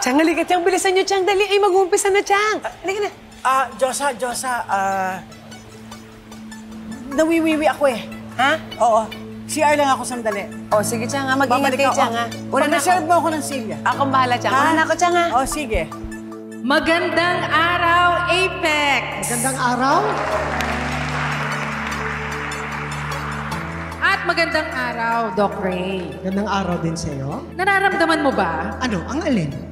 Chang, halika, Chang. Bilisan niyo, Chang. Dali. Ay, mag-uumpisa na, Chang. Halika na. Josa, nawiwiwi ako eh. Ha? Oo. CR lang ako sandali. O, sige, Chang, ha. Mag-ingat kayo, Chang, ha. Una na ako. mo ako ng silya. Akong bahala, Chang. Una na ako, Chang, ha. O, sige. Magandang araw, Apex! Magandang araw. At magandang araw, Doc Ray. Magandang araw din sa'yo. Nararamdaman mo ba? Ano, ang alin?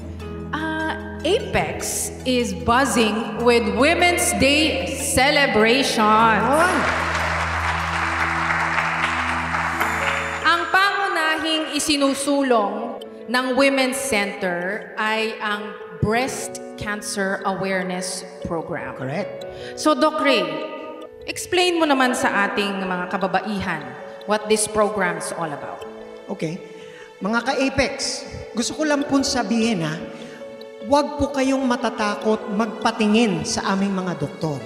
Apex is buzzing with Women's Day celebration. Oh, Ang pangunahing isinusulong ng Women's Center ay ang Breast Cancer Awareness Program. correct. So, Doc Ray, explain mo naman sa ating mga kababaihan what this program is all about. Okay. Mga ka-Apex, gusto ko lang po sabihin huwag po kayong matatakot magpatingin sa aming mga doktor.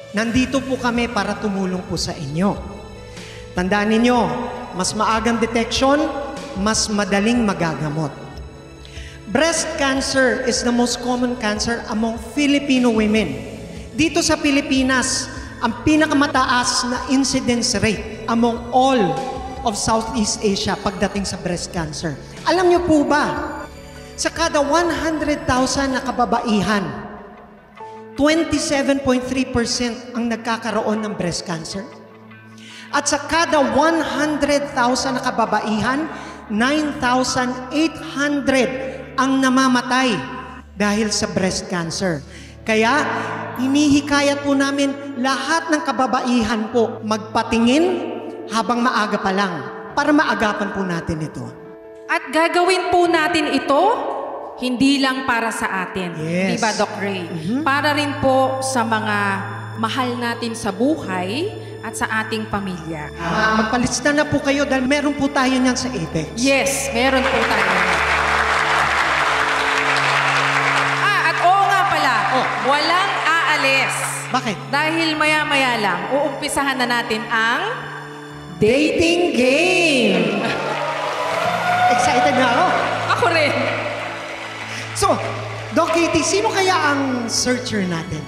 Nandito po kami para tumulong po sa inyo. Tandaan ninyo, mas maagang detection, mas madaling magagamot. Breast cancer is the most common cancer among Filipino women. Dito sa Pilipinas, ang pinakamataas na incidence rate among all of Southeast Asia pagdating sa breast cancer. Alam niyo po ba, sa kada 100,000 na kababaihan, 27.3% ang nagkakaroon ng breast cancer. At sa kada 100,000 na kababaihan, 9,800 ang namamatay dahil sa breast cancer. Kaya, hinihikayat po namin lahat ng kababaihan po magpatingin habang maaga pa lang para maagapan po natin ito. At gagawin po natin ito, hindi lang para sa atin. Yes. Di ba, Doc Ray? Para rin po sa mga mahal natin sa buhay at sa ating pamilya. Magpalista na po kayo dahil meron po tayo niyan sa Apex. Yes, meron po tayo. At oo nga pala, walang aalis. Bakit? Dahil maya-maya lang, uumpisahan na natin ang Dating game! Excited na ako. Ako rin. So, Doc Katie, sino kaya ang searcher natin?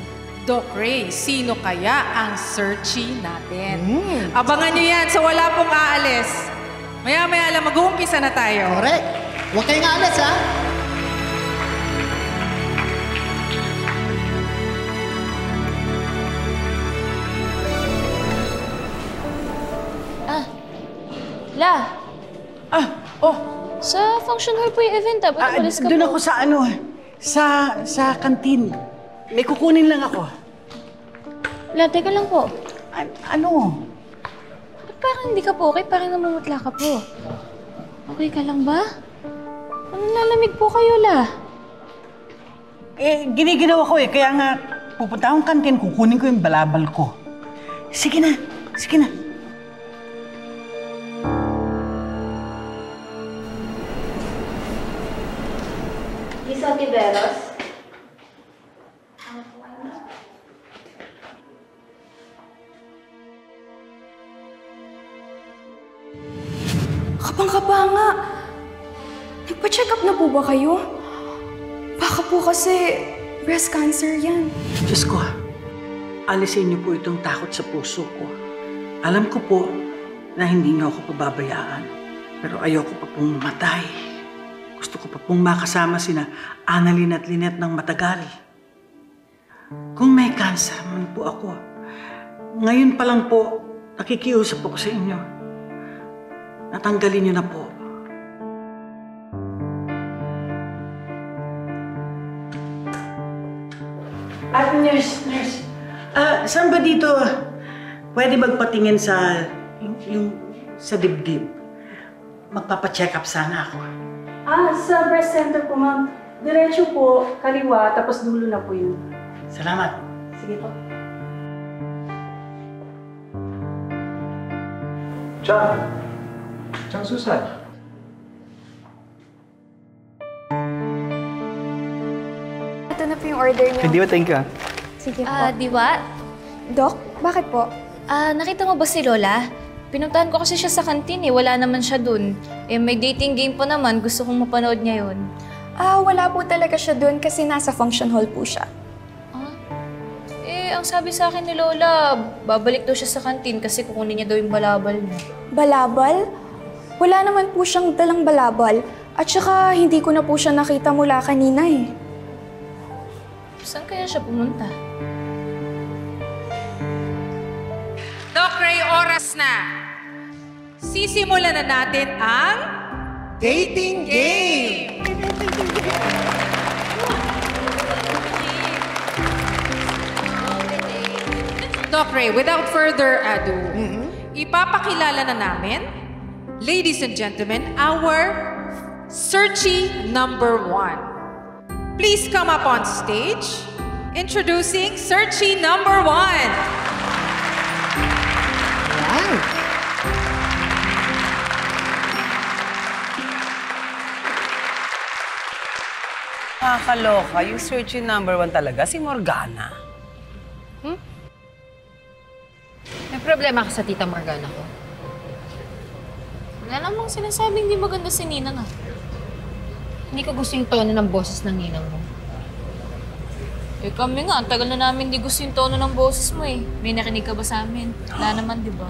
Doc Ray, sino kaya ang searchy natin? Abangan nyo yan sa wala pong aalis. Maya-maya lang, mag-uumpisa na tayo. Correct. Huwag kayong alas, ha? La, sa function hall po yung event, ba't umalis ka Doon po? ako sa kantin. May kukunin lang ako. La, teka lang po. Ano? Ba't parang hindi ka po okay? Parang namumutla ka po. Okay ka lang ba? Anong lalamig po kayo, La? Giniginaw ako kaya nga pupunta akong kantin, kukunin ko yung balabal ko. Sige na. Miss Ontiveros? Kapang-kapa nga. Nagpa-check up na po ba kayo? Baka po kasi breast cancer yan. Diyos ko, alisin niyo po itong takot sa puso ko. Alam ko po na hindi niyo ako pababayaan. Pero ayoko pa pong mamatay. Gusto ko pa pong makasama sina Annalyn at Lynette ng matagal. Kung may cancer man po ako, ngayon pa lang po, nakikiusap ako sa inyo. Natanggalin niyo na po. Nurse. Saan ba dito pwede magpatingin sa sa dibdib? Magpapacheck up sana ako. Sa breast center po, ma'am. Diretso po, kaliwa, tapos dulo na po yun. Salamat. Sige po. Chang Susan. Ito na po yung order niyo. Hindi ba, thank you. Sige po. Diwa? Doc, bakit po? Nakita mo ba si Lola? Pinuntahan ko kasi siya sa kantin wala naman siya dun. May dating game po naman, gusto kong mapanood niya yun. Wala po talaga siya doon kasi nasa function hall po siya. Ah? Eh, ang sabi sa akin ni Lola, babalik daw siya sa kantin kasi kukunin niya daw yung balabal niya. Balabal? Wala naman po siyang dalang balabal. At saka hindi ko na po siya nakita mula kanina eh. Saan kaya siya pumunta? Doc Ray, oras na. Sisimulan na natin ang Dating game! Doc Ray, without further ado, ipapakilala na namin, ladies and gentlemen, our Searchy number 1. Please come up on stage. Introducing Searchy number 1. Yan. Nakakaloka. Yung searching number 1 talaga, si Morgana. May problema ka sa tita Morgana ko. Wala namang sinasabing hindi maganda si Ninang ah. Hindi ko gusto yung tono ng boses ng Ninang mo. Eh kami nga, ang tagal na namin hindi gusto yung tono ng boses mo eh. May nakinig ka ba sa amin? Wala naman, di ba?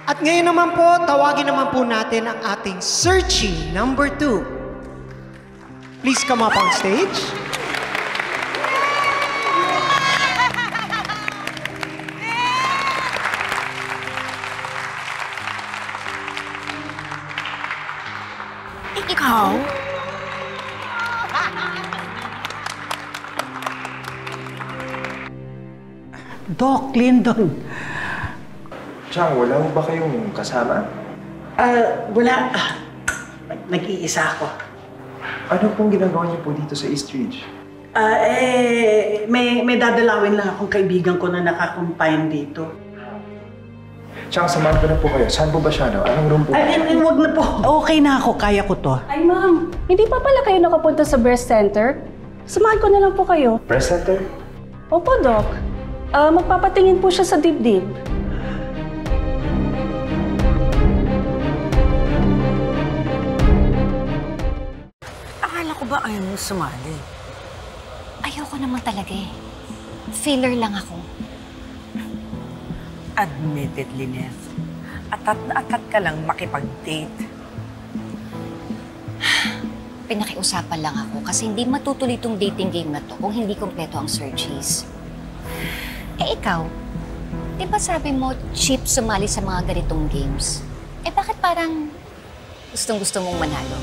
At ngayon naman po, tawagin naman po natin ang ating Searchy number 2. Please come up on stage. Ikaw? Doc, Lyndon. Chang, wala mo ba kayong kasama? Wala. Nag-iisa ako. Ano pong ginagawa niyo po dito sa East Ridge? May dadalawin lang akong kaibigan ko na nakakumpine dito. Chang, samahan ko na po kayo. Saan po ba siya, no? Anong room po? Huwag na po. Okay na ako. Kaya ko to. Ay, ma'am. Hindi pa pala kayo nakapunta sa breast center? Samahan ko na lang po kayo. Breast center? Opo, Doc. Magpapatingin po siya sa dibdib. Akala ko ba ayaw mo sumali? Ayoko naman talaga eh. Filler lang ako. Admitted, Lynette. Atat na atat ka lang makipag-date. Pinakiusapan lang ako kasi hindi matutuloy itong dating game na to kung hindi kompleto ang searches. Eh ikaw, di ba sabi mo cheap sumali sa mga ganitong games? Eh bakit parang gustong-gusto mong manalo?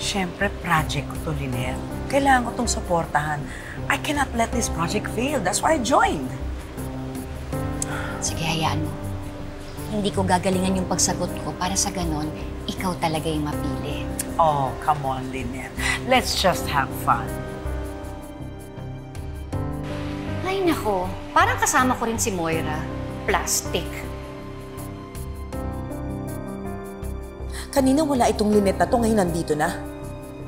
Siyempre, project ko to, Lynette. Kailangan ko tong suportahan. I cannot let this project fail. That's why I joined. Sige, hayaan mo. Hindi ko gagalingan yung pagsagot ko para sa ganon, ikaw talaga yung mapili. Oh, come on, Lynette. Let's just have fun. Ay nako, parang kasama ko rin si Moira. Plastic. Kanina wala itong Lynette na to, ngayon nandito na.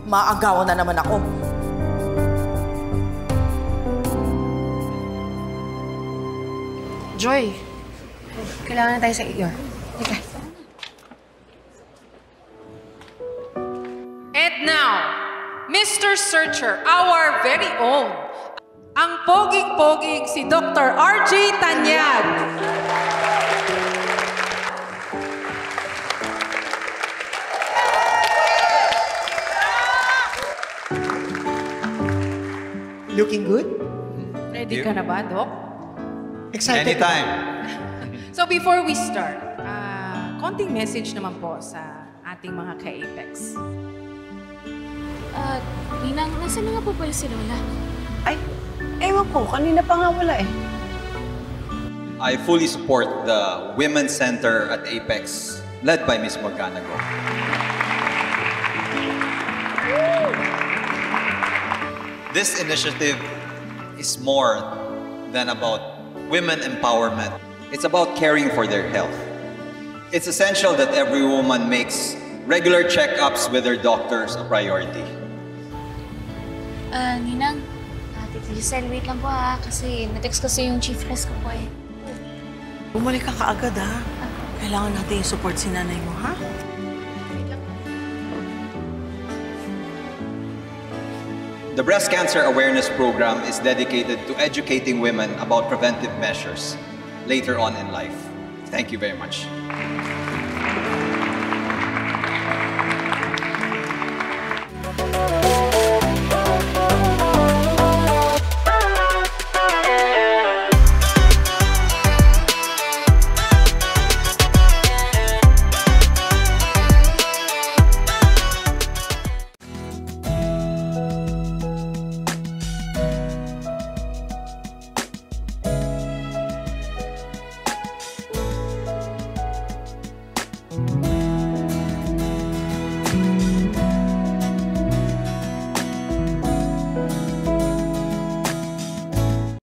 Maagawan na naman ako. Joy, kailangan na tayo sa ER. Halika. And now, Mr. Searcher, our very own, ang poging-poging si Dr. RJ Tanyag. Looking good? Ready ka na ba, Doc? Excited? Anytime. So before we start, konting message naman po sa ating mga ka-Apex. Ninang, nasa na nga po pala si Lola? Ay, ewan ko. Kanina pa nga wala eh. I fully support the Women's Center at Apex, led by Ms. Morgana Go. This initiative is more than about women empowerment. It's about caring for their health. It's essential that every woman makes regular checkups with their doctors a priority. Ninang, Tita Giselle, wait lang po kasi natext kasi yung chief nurse ko po eh. Bumalik ka kaagad, ha? Kailangan natin i-support si nanay mo, ha? The Breast Cancer Awareness Program is dedicated to educating women about preventive measures later on in life. Thank you very much.